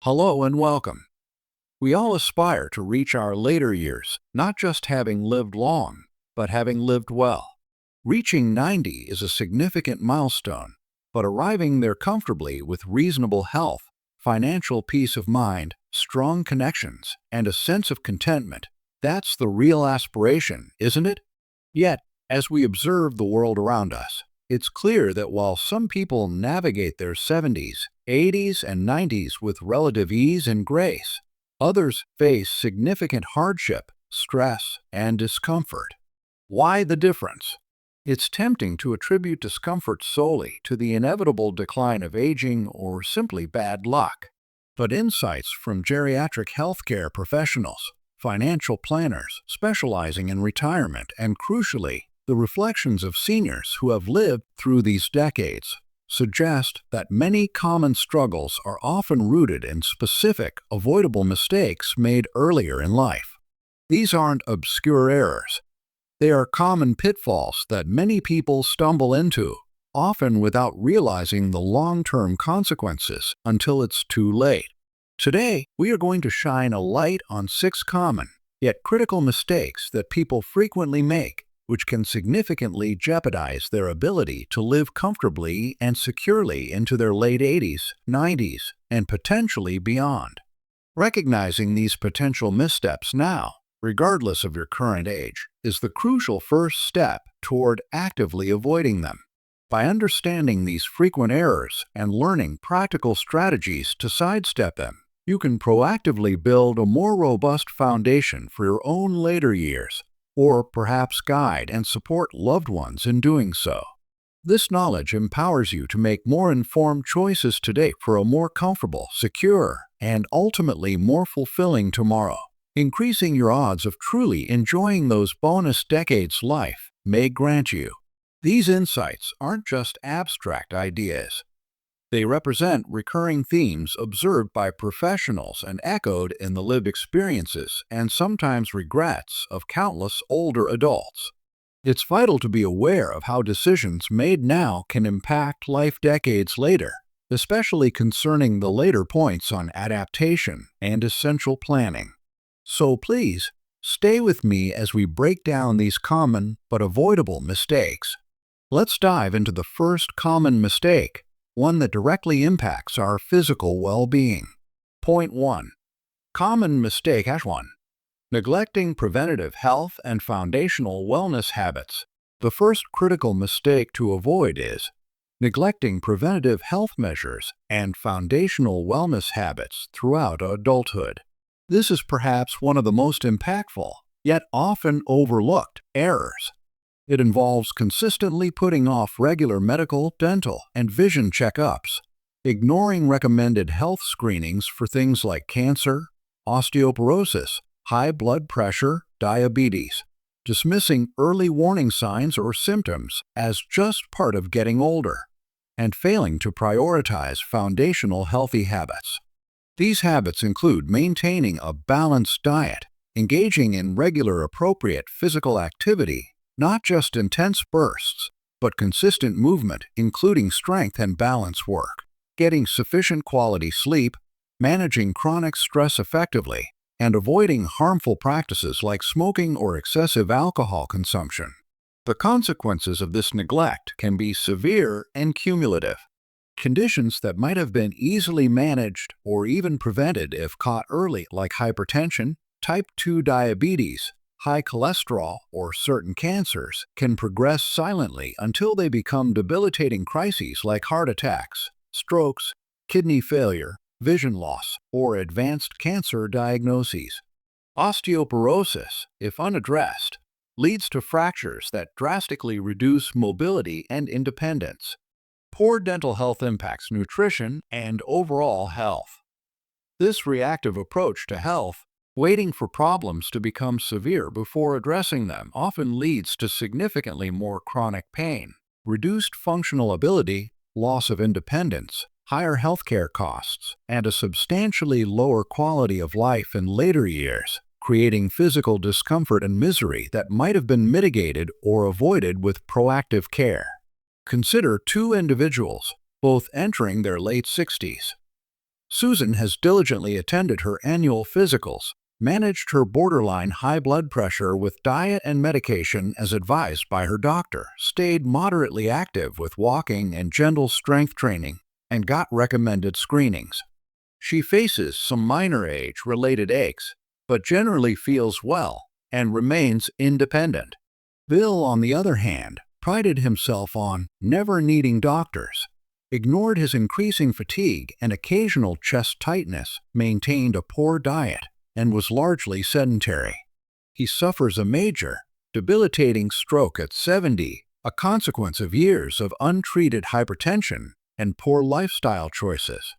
Hello and welcome. We all aspire to reach our later years, not just having lived long, but having lived well. Reaching 90 is a significant milestone, but arriving there comfortably with reasonable health, financial peace of mind, strong connections, and a sense of contentment, that's the real aspiration, isn't it? Yet, as we observe the world around us, it's clear that while some people navigate their 70s, 80s, and 90s with relative ease and grace, others face significant hardship, stress, and discomfort. Why the difference? It's tempting to attribute discomfort solely to the inevitable decline of aging or simply bad luck. But insights from geriatric healthcare professionals, financial planners specializing in retirement, and crucially, the reflections of seniors who have lived through these decades suggest that many common struggles are often rooted in specific, avoidable mistakes made earlier in life. These aren't obscure errors. They are common pitfalls that many people stumble into, often without realizing the long-term consequences until it's too late. Today, we are going to shine a light on 6 common, yet critical mistakes that people frequently make, which can significantly jeopardize their ability to live comfortably and securely into their late 80s, 90s, and potentially beyond. Recognizing these potential missteps now, regardless of your current age, is the crucial first step toward actively avoiding them. By understanding these frequent errors and learning practical strategies to sidestep them, you can proactively build a more robust foundation for your own later years, or perhaps guide and support loved ones in doing so. This knowledge empowers you to make more informed choices today for a more comfortable, secure, and ultimately more fulfilling tomorrow. Increasing your odds of truly enjoying those bonus decades life may grant you. These insights aren't just abstract ideas. They represent recurring themes observed by professionals and echoed in the lived experiences and sometimes regrets of countless older adults. It's vital to be aware of how decisions made now can impact life decades later, especially concerning the later points on adaptation and essential planning. So please, stay with me as we break down these common but avoidable mistakes. Let's dive into the first common mistake, one that directly impacts our physical well-being. Point 1. Common mistake 1. Neglecting preventative health and foundational wellness habits. The first critical mistake to avoid is neglecting preventative health measures and foundational wellness habits throughout adulthood. This is perhaps one of the most impactful, yet often overlooked, errors. It involves consistently putting off regular medical, dental, and vision checkups, ignoring recommended health screenings for things like cancer, osteoporosis, high blood pressure, diabetes, dismissing early warning signs or symptoms as just part of getting older, and failing to prioritize foundational healthy habits. These habits include maintaining a balanced diet, engaging in regular appropriate physical activity, not just intense bursts, but consistent movement, including strength and balance work, getting sufficient quality sleep, managing chronic stress effectively, and avoiding harmful practices like smoking or excessive alcohol consumption. The consequences of this neglect can be severe and cumulative. Conditions that might have been easily managed or even prevented if caught early, like hypertension, type 2 diabetes, high cholesterol, or certain cancers, can progress silently until they become debilitating crises like heart attacks, strokes, kidney failure, vision loss, or advanced cancer diagnoses. Osteoporosis, if unaddressed, leads to fractures that drastically reduce mobility and independence. Poor dental health impacts nutrition and overall health. This reactive approach to health, waiting for problems to become severe before addressing them, often leads to significantly more chronic pain, reduced functional ability, loss of independence, higher healthcare costs, and a substantially lower quality of life in later years, creating physical discomfort and misery that might have been mitigated or avoided with proactive care. Consider 2 individuals, both entering their late 60s. Susan has diligently attended her annual physicals, managed her borderline high blood pressure with diet and medication as advised by her doctor, stayed moderately active with walking and gentle strength training, and got recommended screenings. She faces some minor age-related aches, but generally feels well and remains independent. Bill, on the other hand, prided himself on never needing doctors, ignored his increasing fatigue and occasional chest tightness, maintained a poor diet, and was largely sedentary. He suffers a major, debilitating stroke at 70, a consequence of years of untreated hypertension and poor lifestyle choices.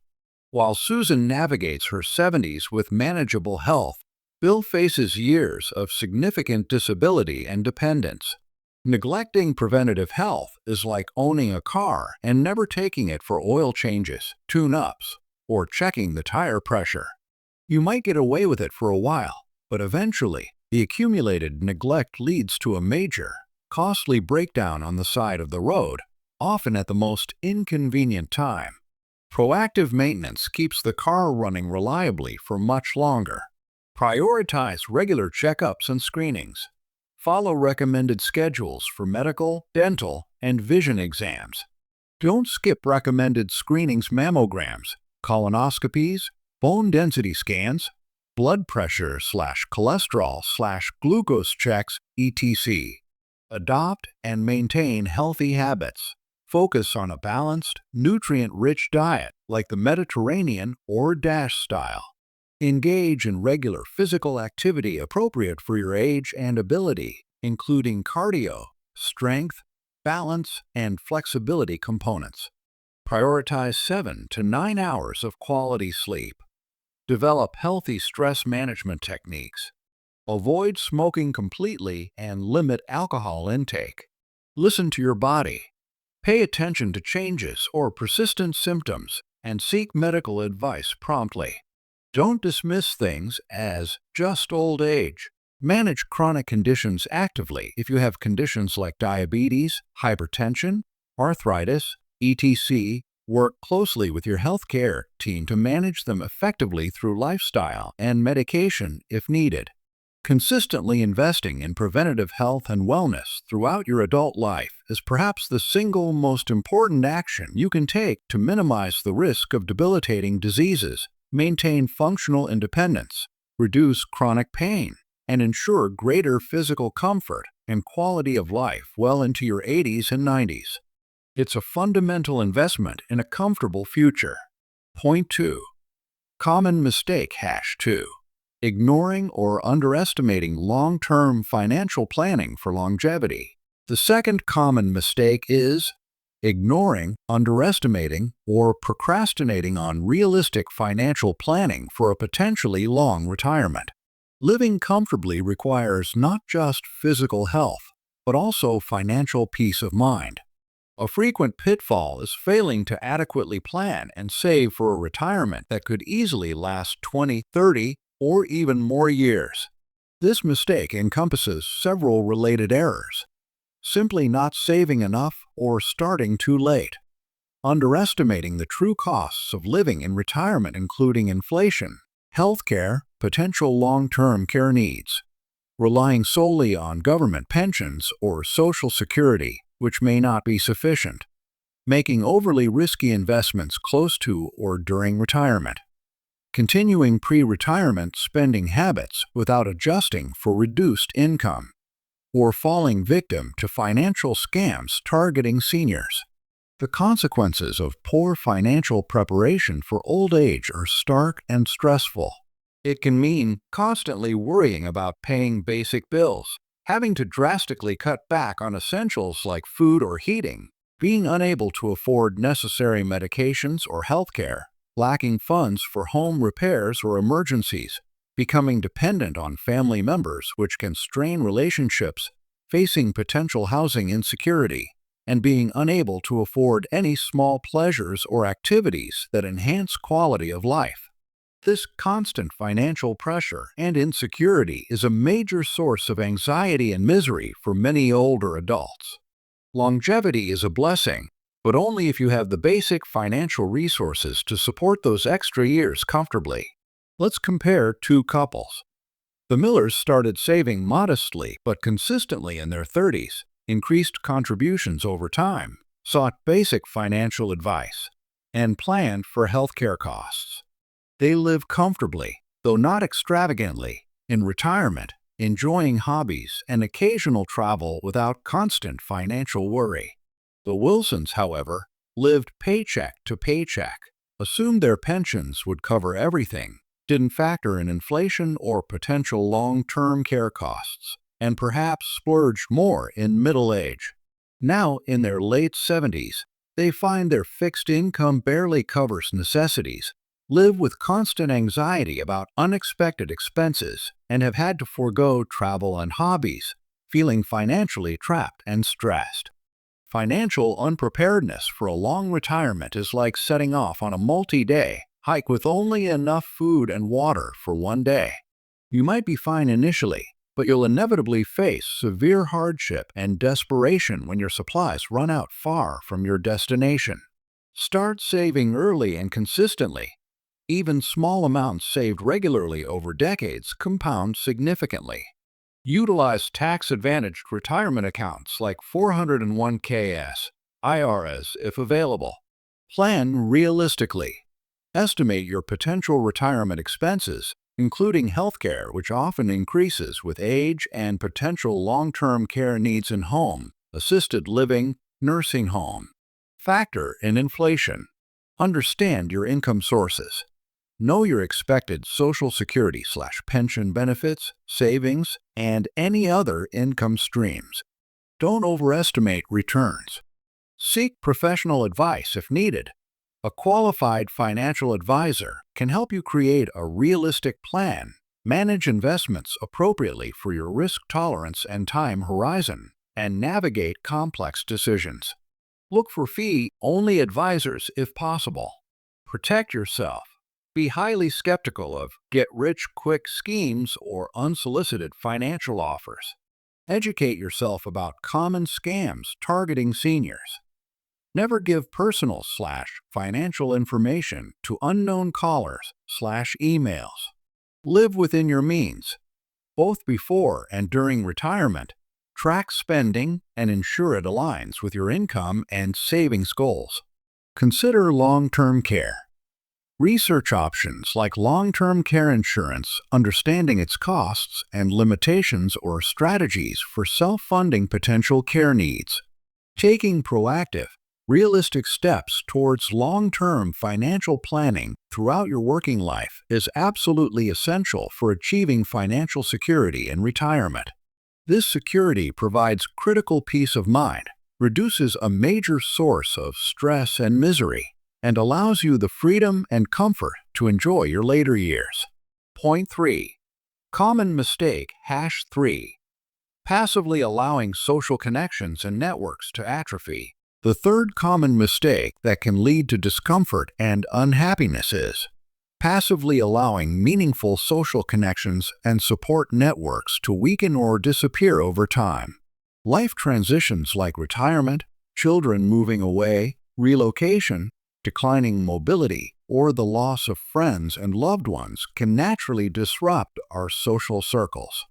While Susan navigates her 70s with manageable health, Bill faces years of significant disability and dependence. Neglecting preventative health is like owning a car and never taking it for oil changes, tune-ups, or checking the tire pressure. You might get away with it for a while, but eventually, the accumulated neglect leads to a major, costly breakdown on the side of the road, often at the most inconvenient time. Proactive maintenance keeps the car running reliably for much longer. Prioritize regular checkups and screenings. Follow recommended schedules for medical, dental, and vision exams. Don't skip recommended screenings: mammograms, colonoscopies, bone density scans, blood pressure/cholesterol/glucose checks, etc. Adopt and maintain healthy habits. Focus on a balanced, nutrient-rich diet like the Mediterranean or DASH style. Engage in regular physical activity appropriate for your age and ability, including cardio, strength, balance, and flexibility components. Prioritize 7 to 9 hours of quality sleep. Develop healthy stress management techniques. Avoid smoking completely and limit alcohol intake. Listen to your body. Pay attention to changes or persistent symptoms and seek medical advice promptly. Don't dismiss things as just old age. Manage chronic conditions actively if you have conditions like diabetes, hypertension, arthritis, etc. Work closely with your healthcare team to manage them effectively through lifestyle and medication if needed. Consistently investing in preventative health and wellness throughout your adult life is perhaps the single most important action you can take to minimize the risk of debilitating diseases, maintain functional independence, reduce chronic pain, and ensure greater physical comfort and quality of life well into your 80s and 90s. It's a fundamental investment in a comfortable future. Point 2. Common mistake #2. Ignoring or underestimating long-term financial planning for longevity. The second common mistake is ignoring, underestimating, or procrastinating on realistic financial planning for a potentially long retirement. Living comfortably requires not just physical health, but also financial peace of mind. A frequent pitfall is failing to adequately plan and save for a retirement that could easily last 20, 30, or even more years. This mistake encompasses several related errors: simply not saving enough or starting too late, underestimating the true costs of living in retirement including inflation, healthcare, potential long-term care needs, relying solely on government pensions or Social Security, which may not be sufficient, making overly risky investments close to or during retirement, continuing pre-retirement spending habits without adjusting for reduced income, or falling victim to financial scams targeting seniors. The consequences of poor financial preparation for old age are stark and stressful. It can mean constantly worrying about paying basic bills, having to drastically cut back on essentials like food or heating, being unable to afford necessary medications or healthcare, lacking funds for home repairs or emergencies, becoming dependent on family members, which can strain relationships, facing potential housing insecurity, and being unable to afford any small pleasures or activities that enhance quality of life. This constant financial pressure and insecurity is a major source of anxiety and misery for many older adults. Longevity is a blessing, but only if you have the basic financial resources to support those extra years comfortably. Let's compare two couples. The Millers started saving modestly but consistently in their 30s, increased contributions over time, sought basic financial advice, and planned for healthcare costs. They live comfortably, though not extravagantly, in retirement, enjoying hobbies and occasional travel without constant financial worry. The Wilsons, however, lived paycheck to paycheck, assumed their pensions would cover everything, didn't factor in inflation or potential long-term care costs, and perhaps splurged more in middle age. Now, in their late 70s, they find their fixed income barely covers necessities, live with constant anxiety about unexpected expenses, and have had to forego travel and hobbies, feeling financially trapped and stressed. Financial unpreparedness for a long retirement is like setting off on a multi-day hike with only enough food and water for one day. You might be fine initially, but you'll inevitably face severe hardship and desperation when your supplies run out far from your destination. Start saving early and consistently. Even small amounts saved regularly over decades compound significantly. Utilize tax-advantaged retirement accounts like 401ks, IRAs if available. Plan realistically. Estimate your potential retirement expenses, including healthcare, which often increases with age, and potential long-term care needs in home, assisted living, nursing home. Factor in inflation. Understand your income sources. Know your expected Social Security/pension benefits, savings, and any other income streams. Don't overestimate returns. Seek professional advice if needed. A qualified financial advisor can help you create a realistic plan, manage investments appropriately for your risk tolerance and time horizon, and navigate complex decisions. Look for fee-only advisors if possible. Protect yourself. Be highly skeptical of get-rich-quick schemes or unsolicited financial offers. Educate yourself about common scams targeting seniors. Never give personal/financial information to unknown callers/emails. Live within your means. Both before and during retirement, track spending and ensure it aligns with your income and savings goals. Consider long-term care. Research options like long-term care insurance, understanding its costs and limitations, or strategies for self-funding potential care needs. Taking proactive, realistic steps towards long-term financial planning throughout your working life is absolutely essential for achieving financial security in retirement. This security provides critical peace of mind, reduces a major source of stress and misery, and allows you the freedom and comfort to enjoy your later years. Point 3. Common mistake #3. Passively allowing social connections and networks to atrophy. The third common mistake that can lead to discomfort and unhappiness is passively allowing meaningful social connections and support networks to weaken or disappear over time. Life transitions like retirement, children moving away, relocation, declining mobility, or the loss of friends and loved ones can naturally disrupt our social circles.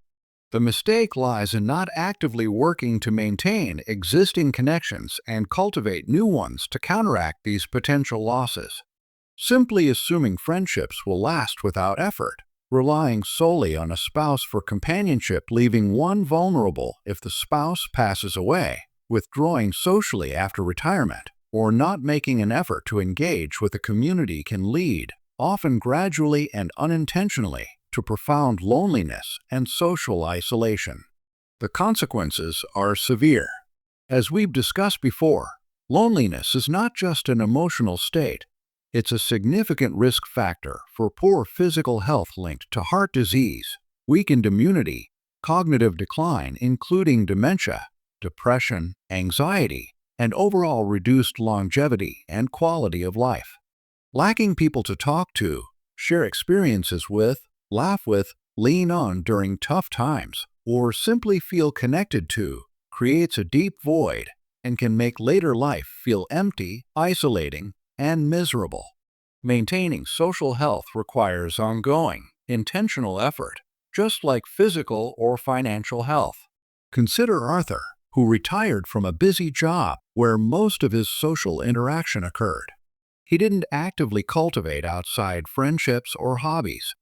The mistake lies in not actively working to maintain existing connections and cultivate new ones to counteract these potential losses. Simply assuming friendships will last without effort, relying solely on a spouse for companionship, leaving one vulnerable if the spouse passes away, withdrawing socially after retirement, or not making an effort to engage with the community can lead, often gradually and unintentionally, to profound loneliness and social isolation. The consequences are severe. As we've discussed before, loneliness is not just an emotional state. It's a significant risk factor for poor physical health linked to heart disease, weakened immunity, cognitive decline including dementia, depression, anxiety, and overall reduced longevity and quality of life. Lacking people to talk to, share experiences with, laugh with, lean on during tough times, or simply feel connected to creates a deep void and can make later life feel empty, isolating, and miserable. Maintaining social health requires ongoing, intentional effort, just like physical or financial health. Consider Arthur, who retired from a busy job where most of his social interaction occurred. He didn't actively cultivate outside friendships or hobbies.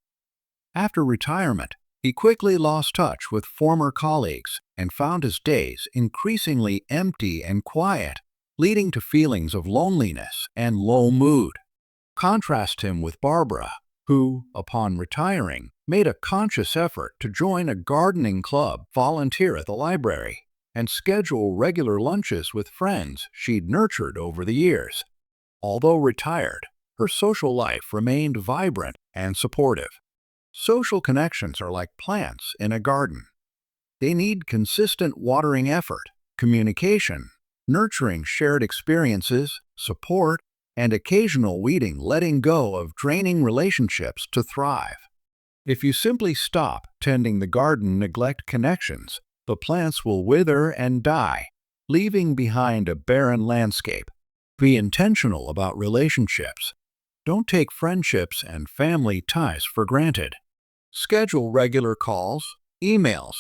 After retirement, he quickly lost touch with former colleagues and found his days increasingly empty and quiet, leading to feelings of loneliness and low mood. Contrast him with Barbara, who, upon retiring, made a conscious effort to join a gardening club, volunteer at the library, and schedule regular lunches with friends she'd nurtured over the years. Although retired, her social life remained vibrant and supportive. Social connections are like plants in a garden. They need consistent watering effort, communication, nurturing shared experiences, support, and occasional weeding, letting go of draining relationships to thrive. If you simply stop tending the garden, neglect connections, the plants will wither and die, leaving behind a barren landscape. Be intentional about relationships. Don't take friendships and family ties for granted. Schedule regular calls, emails,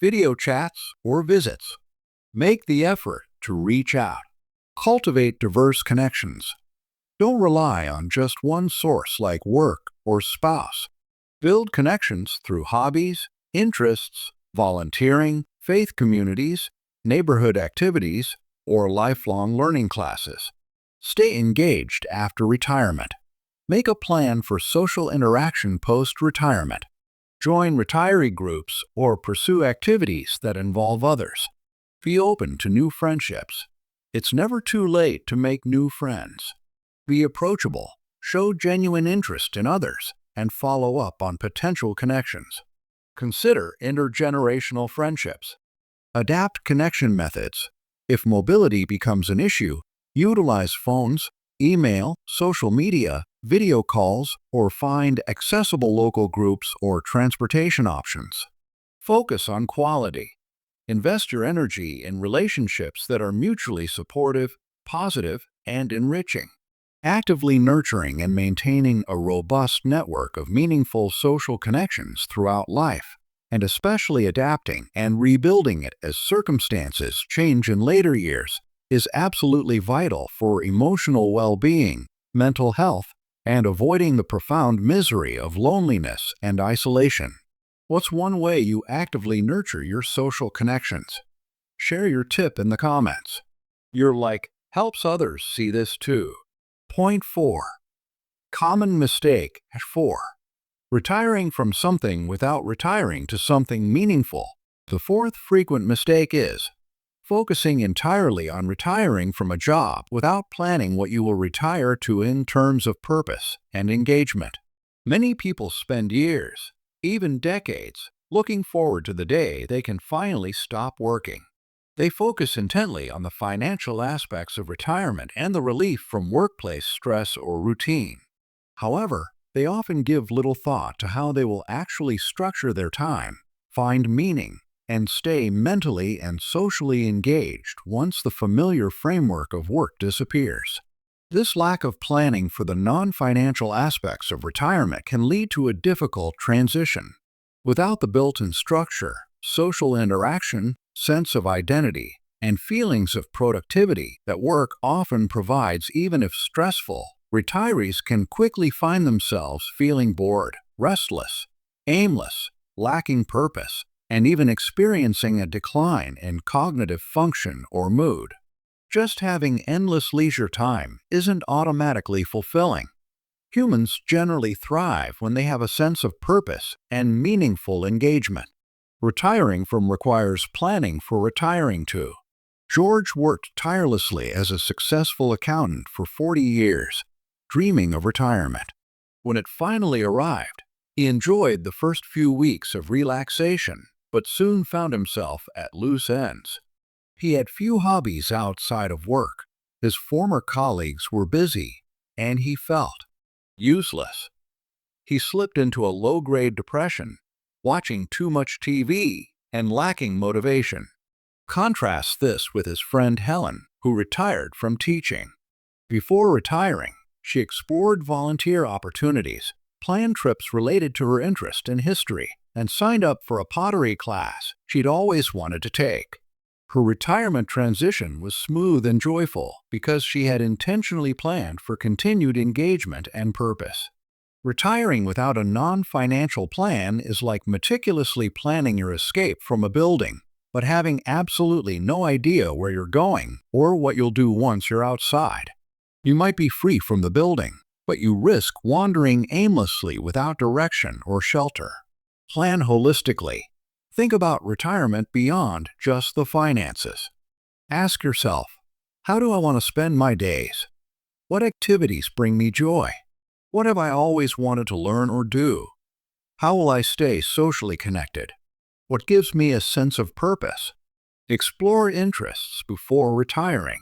video chats, or visits. Make the effort to reach out. Cultivate diverse connections. Don't rely on just one source like work or spouse. Build connections through hobbies, interests, volunteering, faith communities, neighborhood activities, or lifelong learning classes. Stay engaged after retirement. Make a plan for social interaction post-retirement. Join retiree groups or pursue activities that involve others. Be open to new friendships. It's never too late to make new friends. Be approachable, show genuine interest in others, and follow up on potential connections. Consider intergenerational friendships. Adapt connection methods. If mobility becomes an issue, utilize phones, email, social media, video calls, or find accessible local groups or transportation options. Focus on quality. Invest your energy in relationships that are mutually supportive, positive, and enriching. Actively nurturing and maintaining a robust network of meaningful social connections throughout life, and especially adapting and rebuilding it as circumstances change in later years, is absolutely vital for emotional well-being, mental health, and avoiding the profound misery of loneliness and isolation. What's one way you actively nurture your social connections? Share your tip in the comments. Your like helps others see this too. Point 4. Common mistake 4. Retiring from something without retiring to something meaningful. The fourth frequent mistake is focusing entirely on retiring from a job without planning what you will retire to in terms of purpose and engagement. Many people spend years, even decades, looking forward to the day they can finally stop working. They focus intently on the financial aspects of retirement and the relief from workplace stress or routine. However, they often give little thought to how they will actually structure their time, find meaning, and stay mentally and socially engaged once the familiar framework of work disappears. This lack of planning for the non-financial aspects of retirement can lead to a difficult transition. Without the built-in structure, social interaction, sense of identity, and feelings of productivity that work often provides, even if stressful, retirees can quickly find themselves feeling bored, restless, aimless, lacking purpose, and even experiencing a decline in cognitive function or mood. Just having endless leisure time isn't automatically fulfilling. Humans generally thrive when they have a sense of purpose and meaningful engagement. Retiring from requires planning for retiring to. George worked tirelessly as a successful accountant for 40 years, dreaming of retirement. When it finally arrived, he enjoyed the first few weeks of relaxation, but soon found himself at loose ends. He had few hobbies outside of work. His former colleagues were busy, and he felt useless. He slipped into a low-grade depression, watching too much TV and lacking motivation. Contrast this with his friend Helen, who retired from teaching. Before retiring, she explored volunteer opportunities, planned trips related to her interest in history, and signed up for a pottery class she'd always wanted to take. Her retirement transition was smooth and joyful because she had intentionally planned for continued engagement and purpose. Retiring without a non-financial plan is like meticulously planning your escape from a building, but having absolutely no idea where you're going or what you'll do once you're outside. You might be free from the building, but you risk wandering aimlessly without direction or shelter. Plan holistically. Think about retirement beyond just the finances. Ask yourself, how do I want to spend my days? What activities bring me joy? What have I always wanted to learn or do? How will I stay socially connected? What gives me a sense of purpose? Explore interests before retiring.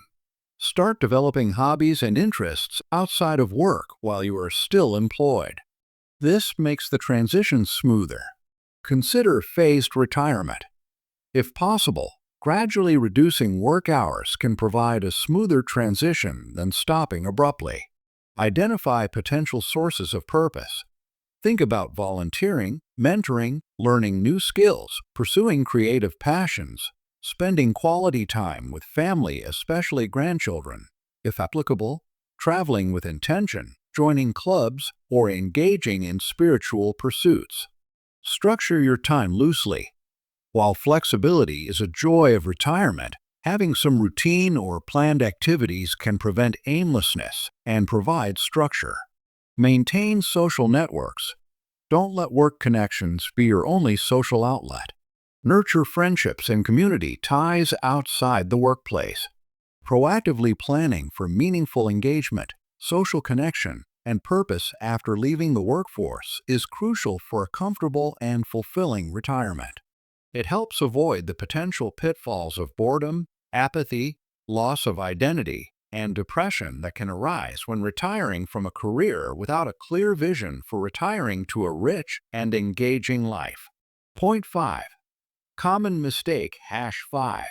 Start developing hobbies and interests outside of work while you are still employed. This makes the transition smoother. Consider phased retirement. If possible, gradually reducing work hours can provide a smoother transition than stopping abruptly. Identify potential sources of purpose. Think about volunteering, mentoring, learning new skills, pursuing creative passions, spending quality time with family, especially grandchildren, if applicable, traveling with intention, joining clubs, or engaging in spiritual pursuits. Structure your time loosely. While flexibility is a joy of retirement, having some routine or planned activities can prevent aimlessness and provide structure. Maintain social networks. Don't let work connections be your only social outlet. Nurture friendships and community ties outside the workplace. Proactively planning for meaningful engagement, social connection, and purpose after leaving the workforce is crucial for a comfortable and fulfilling retirement. It helps avoid the potential pitfalls of boredom, apathy, loss of identity, and depression that can arise when retiring from a career without a clear vision for retiring to a rich and engaging life. Point 5. Common mistake #5.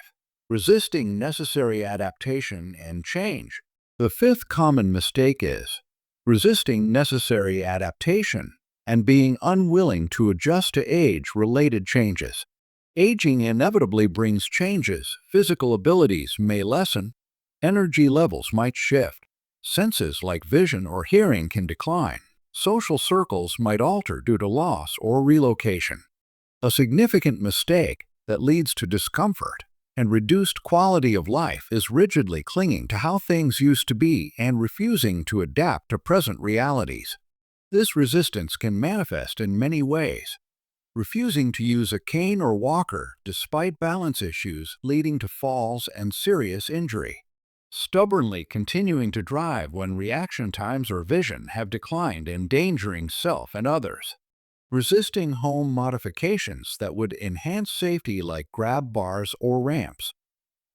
Resisting necessary adaptation and change. The fifth common mistake is resisting necessary adaptation and being unwilling to adjust to age-related changes. Aging inevitably brings changes. Physical abilities may lessen, energy levels might shift, senses like vision or hearing can decline, social circles might alter due to loss or relocation. A significant mistake that leads to discomfort and reduced quality of life is rigidly clinging to how things used to be and refusing to adapt to present realities. This resistance can manifest in many ways. Refusing to use a cane or walker despite balance issues leading to falls and serious injury. Stubbornly continuing to drive when reaction times or vision have declined, endangering self and others. Resisting home modifications that would enhance safety like grab bars or ramps.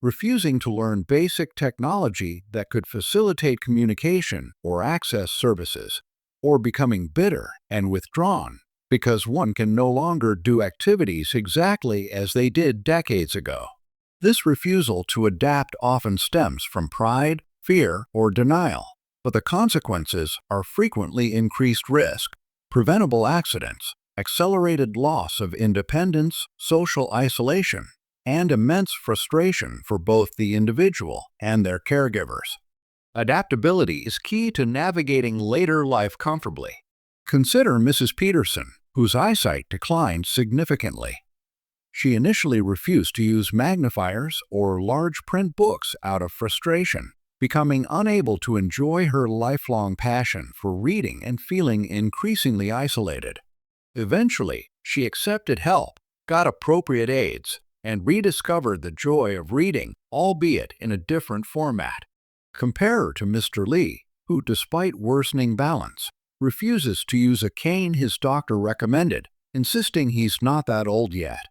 Refusing to learn basic technology that could facilitate communication or access services, or becoming bitter and withdrawn because one can no longer do activities exactly as they did decades ago. This refusal to adapt often stems from pride, fear, or denial, but the consequences are frequently increased risk, preventable accidents, accelerated loss of independence, social isolation, and immense frustration for both the individual and their caregivers. Adaptability is key to navigating later life comfortably. Consider Mrs. Peterson, whose eyesight declined significantly. She initially refused to use magnifiers or large print books out of frustration, becoming unable to enjoy her lifelong passion for reading and feeling increasingly isolated. Eventually, she accepted help, got appropriate aids, and rediscovered the joy of reading, albeit in a different format. Compare her to Mr. Lee, who, despite worsening balance, refuses to use a cane his doctor recommended, insisting he's not that old yet.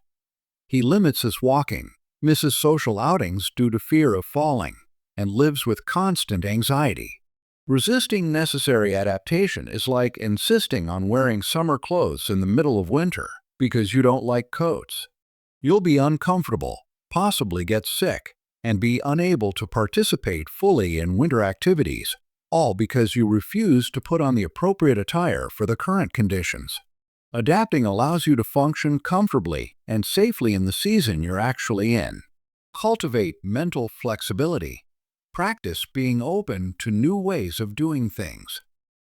He limits his walking, misses social outings due to fear of falling, and lives with constant anxiety. Resisting necessary adaptation is like insisting on wearing summer clothes in the middle of winter because you don't like coats. You'll be uncomfortable, possibly get sick, and be unable to participate fully in winter activities, all because you refuse to put on the appropriate attire for the current conditions. Adapting allows you to function comfortably and safely in the season you're actually in. Cultivate mental flexibility. Practice being open to new ways of doing things.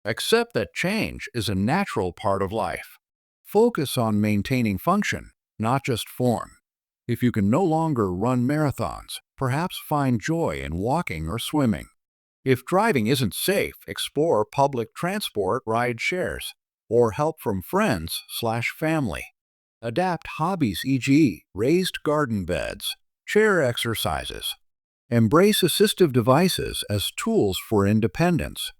Accept that change is a natural part of life. Focus on maintaining function, not just form. If you can no longer run marathons, perhaps find joy in walking or swimming. If driving isn't safe, explore public transport ride shares or help from friends/family. Adapt hobbies, e.g., raised garden beds, chair exercises. Embrace assistive devices as tools for independence.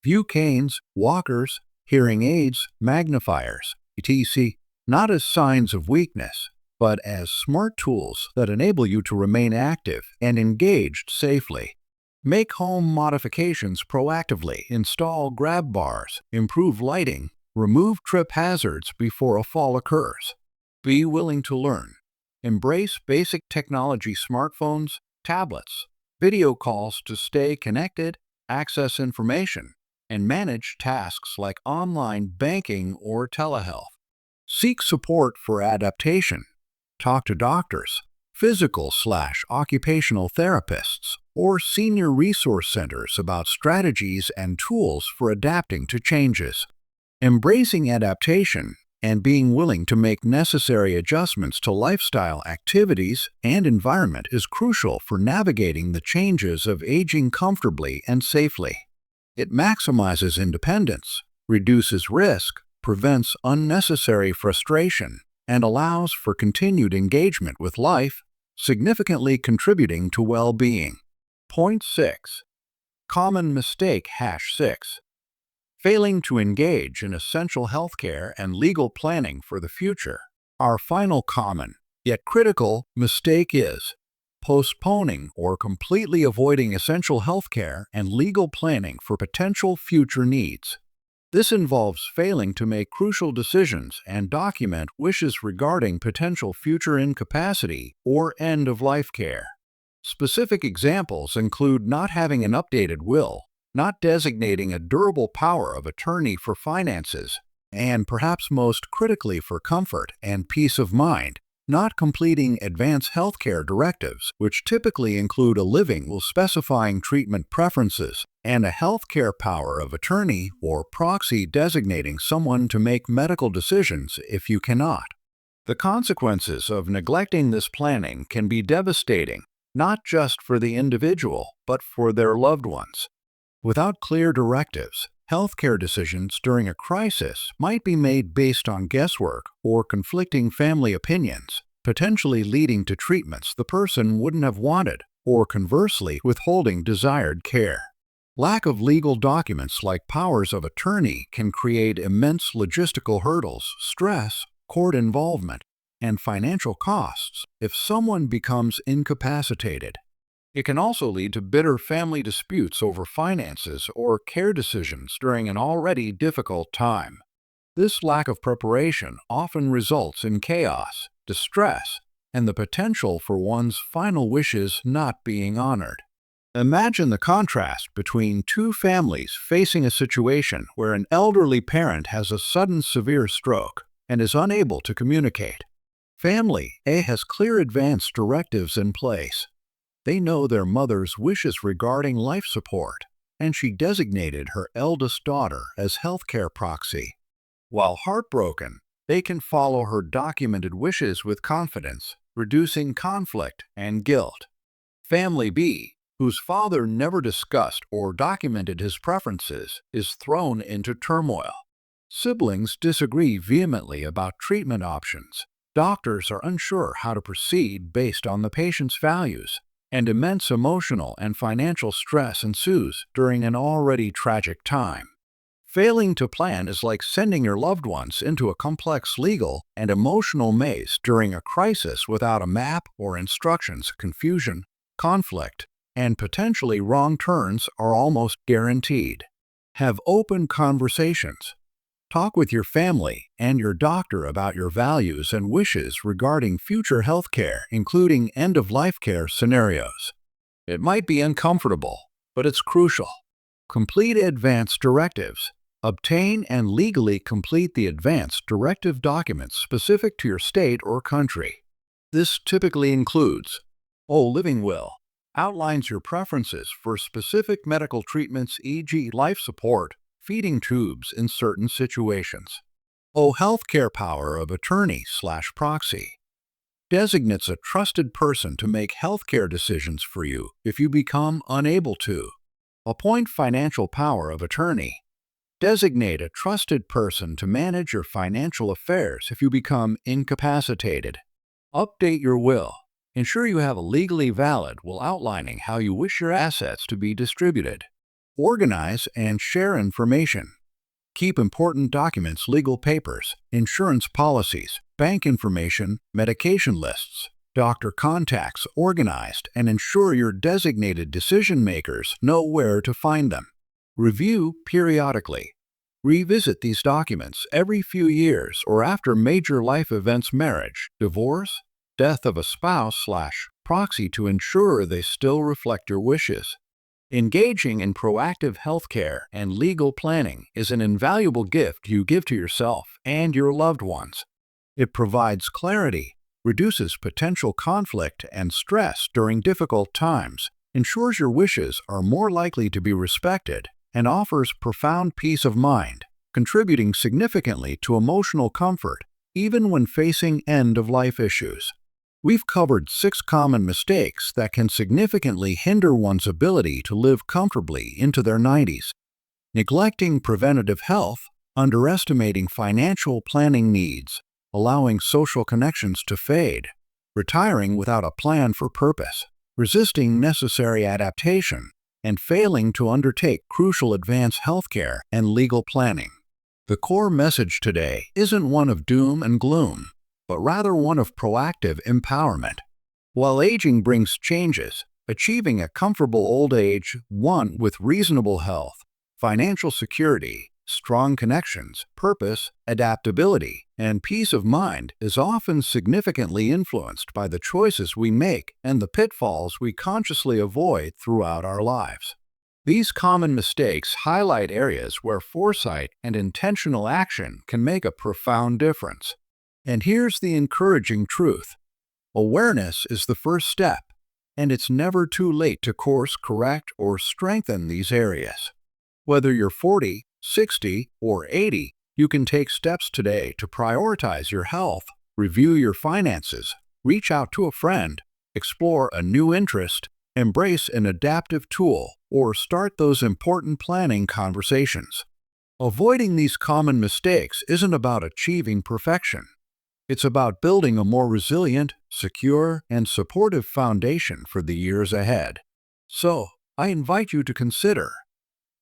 View canes, walkers, hearing aids, magnifiers, etc., not as signs of weakness, but as smart tools that enable you to remain active and engaged safely. Make home modifications proactively. Install grab bars, improve lighting, remove trip hazards before a fall occurs. Be willing to learn. Embrace basic technology, smartphones, tablets, video calls to stay connected, access information, and manage tasks like online banking or telehealth. Seek support for adaptation. Talk to doctors, physical/occupational therapists, or senior resource centers about strategies and tools for adapting to changes. Embracing adaptation and being willing to make necessary adjustments to lifestyle, activities, and environment is crucial for navigating the changes of aging comfortably and safely. It maximizes independence, reduces risk, prevents unnecessary frustration, and allows for continued engagement with life, significantly contributing to well-being. Point 6. Common mistake #6. Failing to engage in essential healthcare and legal planning for the future. Our final common, yet critical, mistake is postponing or completely avoiding essential healthcare and legal planning for potential future needs. This involves failing to make crucial decisions and document wishes regarding potential future incapacity or end-of-life care. Specific examples include not having an updated will, not designating a durable power of attorney for finances, and perhaps most critically for comfort and peace of mind, not completing advance healthcare directives, which typically include a living will specifying treatment preferences, and a healthcare power of attorney or proxy designating someone to make medical decisions if you cannot. The consequences of neglecting this planning can be devastating, not just for the individual, but for their loved ones. Without clear directives, healthcare decisions during a crisis might be made based on guesswork or conflicting family opinions, potentially leading to treatments the person wouldn't have wanted, or conversely, withholding desired care. Lack of legal documents like powers of attorney can create immense logistical hurdles, stress, court involvement, and financial costs if someone becomes incapacitated. It can also lead to bitter family disputes over finances or care decisions during an already difficult time. This lack of preparation often results in chaos, distress, and the potential for one's final wishes not being honored. Imagine the contrast between two families facing a situation where an elderly parent has a sudden severe stroke and is unable to communicate. Family A has clear advance directives in place. They know their mother's wishes regarding life support, and she designated her eldest daughter as healthcare proxy. While heartbroken, they can follow her documented wishes with confidence, reducing conflict and guilt. Family B, whose father never discussed or documented his preferences, is thrown into turmoil. Siblings disagree vehemently about treatment options. Doctors are unsure how to proceed based on the patient's values, and immense emotional and financial stress ensues during an already tragic time. Failing to plan is like sending your loved ones into a complex legal and emotional maze during a crisis without a map or instructions. Confusion, conflict, and potentially wrong turns are almost guaranteed. Have open conversations. Talk with your family and your doctor about your values and wishes regarding future health care, including end-of-life care scenarios. It might be uncomfortable, but it's crucial. Complete advance directives. Obtain and legally complete the advance directive documents specific to your state or country. This typically includes living will. Outlines your preferences for specific medical treatments, e.g. life support, feeding tubes in certain situations. Healthcare power of attorney/proxy. Designates a trusted person to make healthcare decisions for you if you become unable to. Appoint financial power of attorney. Designate a trusted person to manage your financial affairs if you become incapacitated. Update your will. Ensure you have a legally valid will outlining how you wish your assets to be distributed. Organize and share information. Keep important documents, legal papers, insurance policies, bank information, medication lists, doctor contacts organized, and ensure your designated decision makers know where to find them. Review periodically. Revisit these documents every few years or after major life events, marriage, divorce, death of a spouse/proxy to ensure they still reflect your wishes. Engaging in proactive healthcare and legal planning is an invaluable gift you give to yourself and your loved ones. It provides clarity, reduces potential conflict and stress during difficult times, ensures your wishes are more likely to be respected, and offers profound peace of mind, contributing significantly to emotional comfort even when facing end-of-life issues. We've covered 6 common mistakes that can significantly hinder one's ability to live comfortably into their 90s. Neglecting preventative health, underestimating financial planning needs, allowing social connections to fade, retiring without a plan for purpose, resisting necessary adaptation, and failing to undertake crucial advanced healthcare and legal planning. The core message today isn't one of doom and gloom, but rather one of proactive empowerment. While aging brings changes, achieving a comfortable old age, one with reasonable health, financial security, strong connections, purpose, adaptability, and peace of mind is often significantly influenced by the choices we make and the pitfalls we consciously avoid throughout our lives. These common mistakes highlight areas where foresight and intentional action can make a profound difference. And here's the encouraging truth. Awareness is the first step, and it's never too late to course correct or strengthen these areas. Whether you're 40, 60, or 80, you can take steps today to prioritize your health, review your finances, reach out to a friend, explore a new interest, embrace an adaptive tool, or start those important planning conversations. Avoiding these common mistakes isn't about achieving perfection. It's about building a more resilient, secure, and supportive foundation for the years ahead. So, I invite you to consider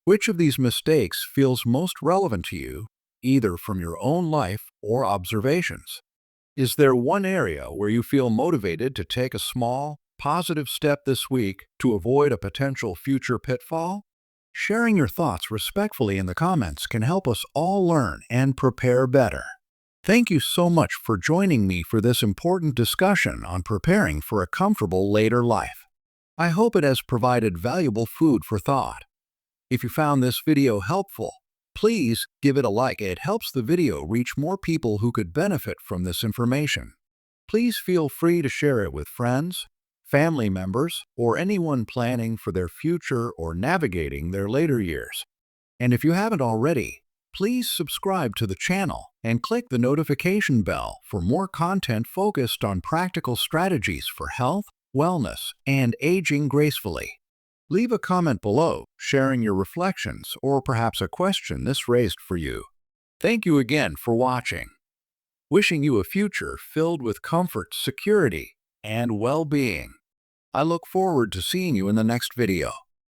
which of these mistakes feels most relevant to you, either from your own life or observations. Is there one area where you feel motivated to take a small, positive step this week to avoid a potential future pitfall? Sharing your thoughts respectfully in the comments can help us all learn and prepare better. Thank you so much for joining me for this important discussion on preparing for a comfortable later life. I hope it has provided valuable food for thought. If you found this video helpful, please give it a like. It helps the video reach more people who could benefit from this information. Please feel free to share it with friends, family members, or anyone planning for their future or navigating their later years. And if you haven't already, please subscribe to the channel and click the notification bell for more content focused on practical strategies for health, wellness, and aging gracefully. Leave a comment below, sharing your reflections or perhaps a question this raised for you. Thank you again for watching. Wishing you a future filled with comfort, security, and well-being. I look forward to seeing you in the next video.